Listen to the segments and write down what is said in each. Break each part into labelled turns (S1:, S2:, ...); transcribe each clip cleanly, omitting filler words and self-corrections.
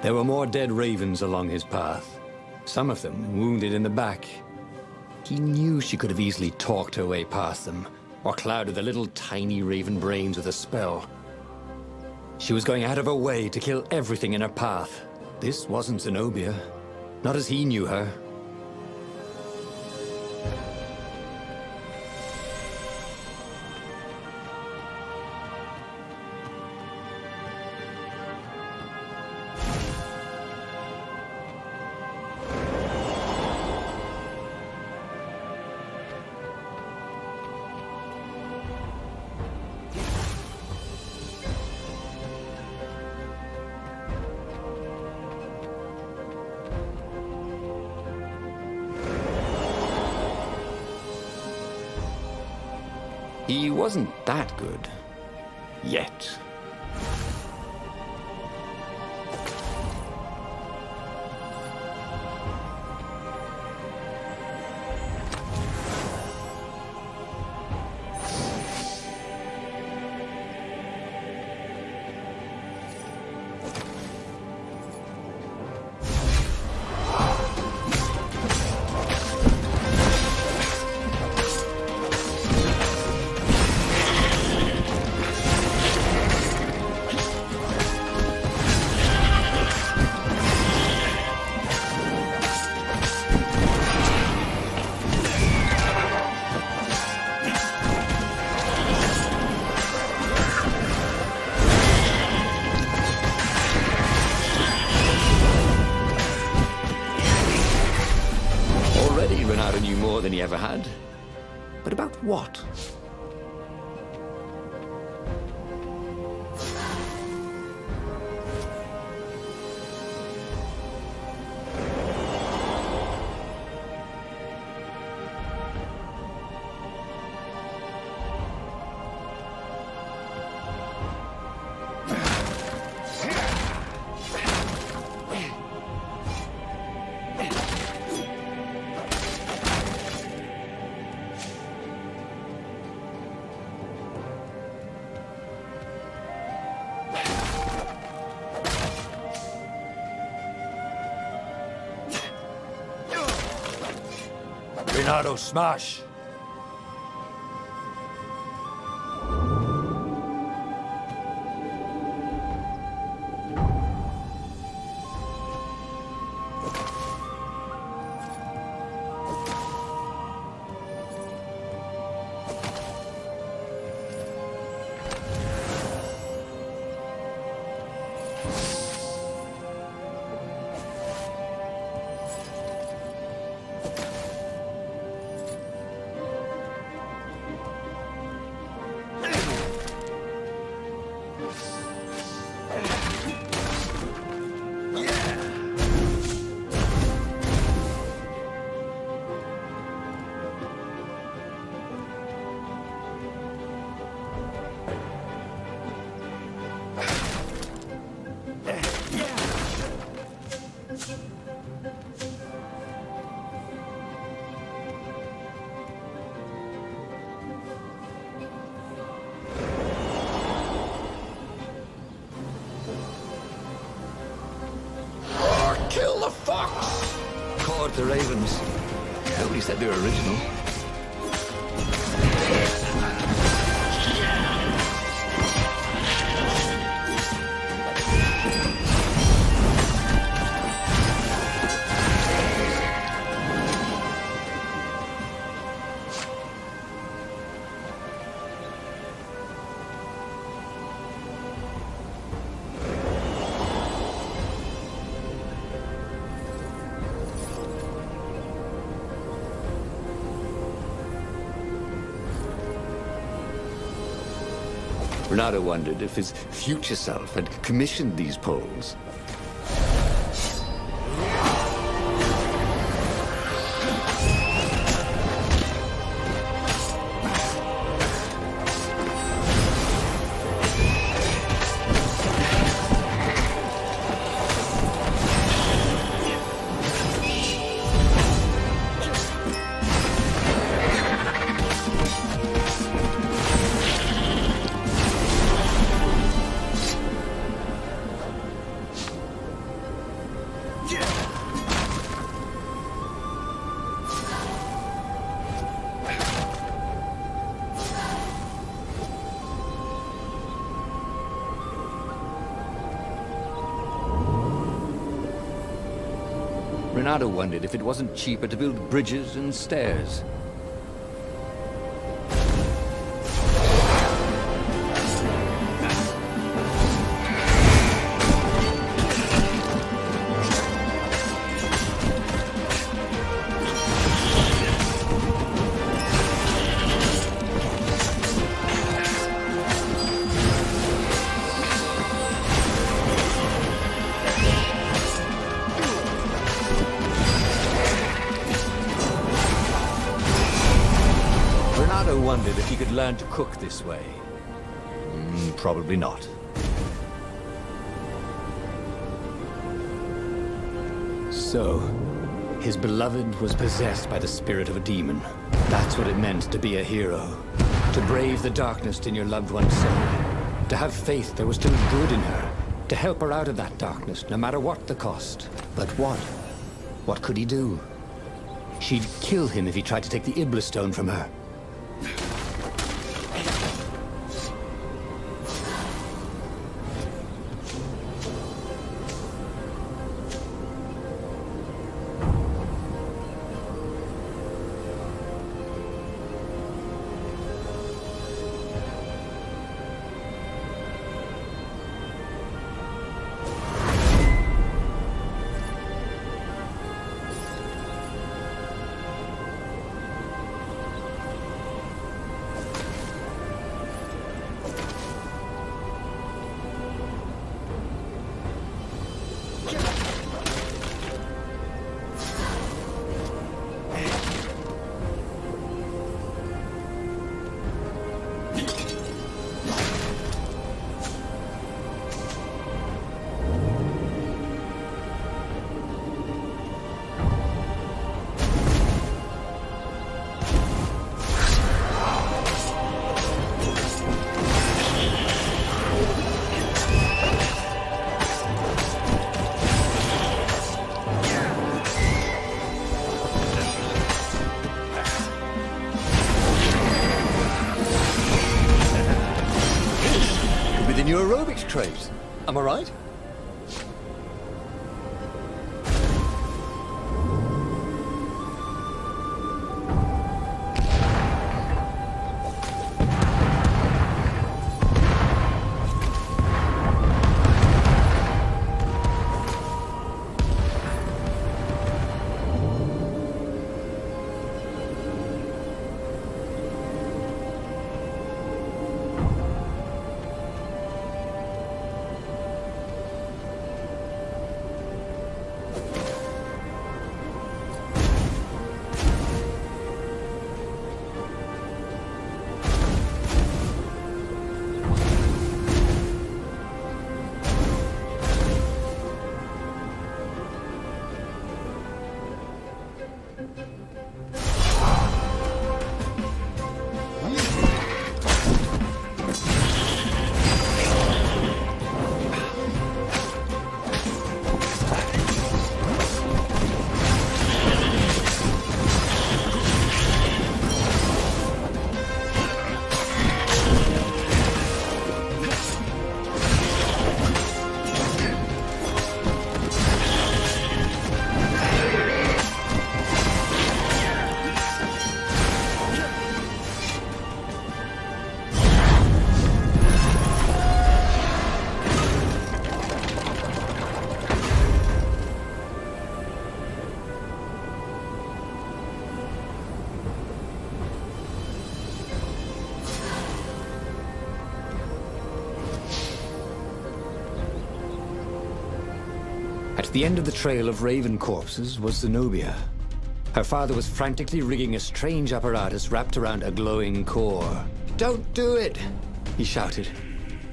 S1: There were more dead ravens along his path, some of them wounded in the back. He knew she could have easily talked her way past them, or clouded the little tiny raven brains with a spell. She was going out of her way to kill everything in her path. This wasn't Zenobia, not as he knew her. He wasn't that good. Yet. Renato knew more than he ever had. But about what? Renato, smash! Kill the fox! Caught the ravens. Nobody said they were original. Renato wondered if his future self had commissioned these poles.
S2: Renato wondered if it wasn't cheaper to build bridges and stairs. Wondered if he could learn to cook this way. Probably not.
S1: So, his beloved was possessed by the spirit of a demon. That's what it meant to be a hero. To brave the darkness in your loved one's soul. To have faith there was still good in her. To help her out of that darkness, no matter what the cost. But what? What could he do? She'd kill him if he tried to take the Iblis stone from her.
S2: New aerobics craze. Am I right?
S1: At the end of the trail of raven corpses was Zenobia. Her father was frantically rigging a strange apparatus wrapped around a glowing core. "Don't do it!" he shouted.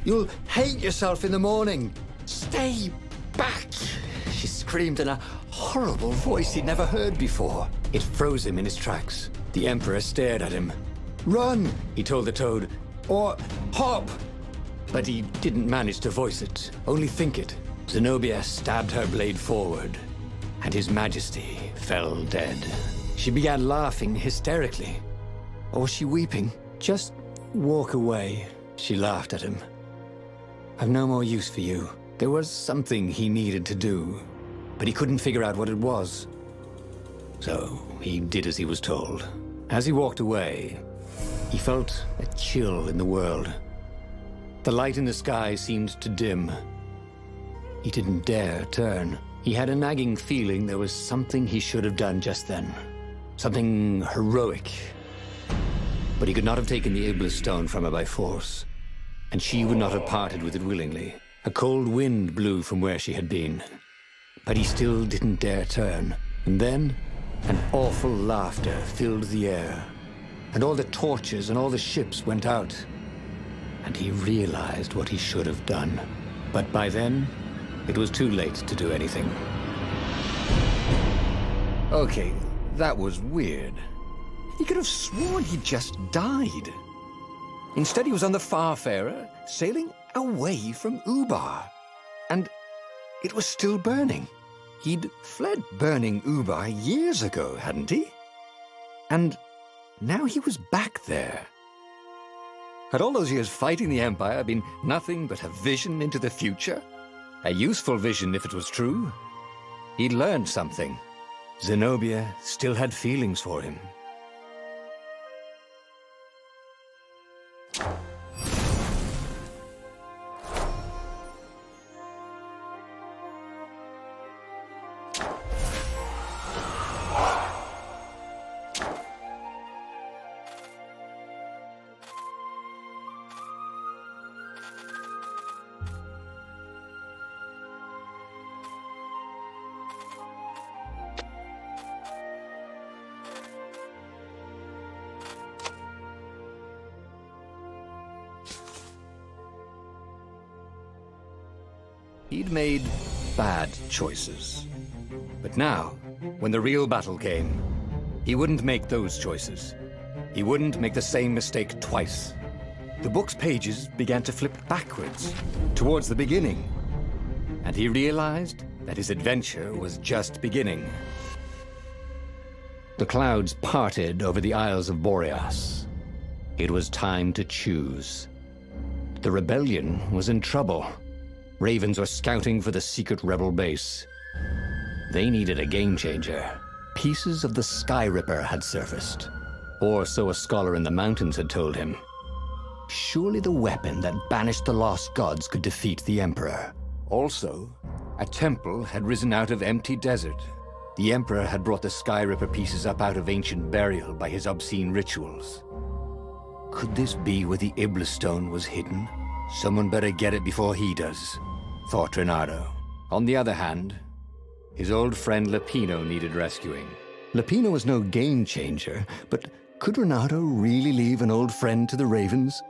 S1: "You'll hate yourself in the morning! Stay back!" She screamed in a horrible voice he'd never heard before. It froze him in his tracks. The Emperor stared at him. "Run!" he told the toad. "Or hop!" But he didn't manage to voice it, only think it. Zenobia stabbed her blade forward, and His Majesty fell dead. She began laughing hysterically. Or was she weeping? "Just walk away," she laughed at him. "I've no more use for you." There was something he needed to do, but he couldn't figure out what it was. So he did as he was told. As he walked away, he felt a chill in the world. The light in the sky seemed to dim. He didn't dare turn. He had a nagging feeling there was something he should have done just then. Something heroic. But he could not have taken the Iblis stone from her by force, and she would not have parted with it willingly. A cold wind blew from where she had been, but he still didn't dare turn. And then, an awful laughter filled the air, and all the torches and all the ships went out, and he realized what he should have done. But by then, it was too late to do anything.
S2: Okay, that was weird. He could have sworn he just died. Instead, he was on the Farfarer, sailing away from Ubar. And it was still burning. He'd fled burning Ubar years ago, hadn't he? And now he was back there. Had all those years fighting the Empire been nothing but a vision into the future? A useful vision if it was true. He'd learned something.
S1: Zenobia still had feelings for him.
S2: He'd made bad choices. But now, when the real battle came, he wouldn't make those choices. He wouldn't make the same mistake twice. The book's pages began to flip backwards, towards the beginning. And he realized that his adventure was just beginning.
S1: The clouds parted over the Isles of Boreas. It was time to choose. The rebellion was in trouble. Ravens were scouting for the secret rebel base. They needed a game changer. Pieces of the Sky Ripper had surfaced. Or so a scholar in the mountains had told him. Surely the weapon that banished the lost gods could defeat the Emperor.
S2: Also, a temple had risen out of empty desert. The Emperor had brought the Sky Ripper pieces up out of ancient burial by his obscene rituals. Could this be where the Iblis stone was hidden? Someone better get it before he does, thought Reynardo. On the other hand, his old friend Lapino needed rescuing.
S1: Lapino was no game changer, but could Reynardo really leave an old friend to the Ravens?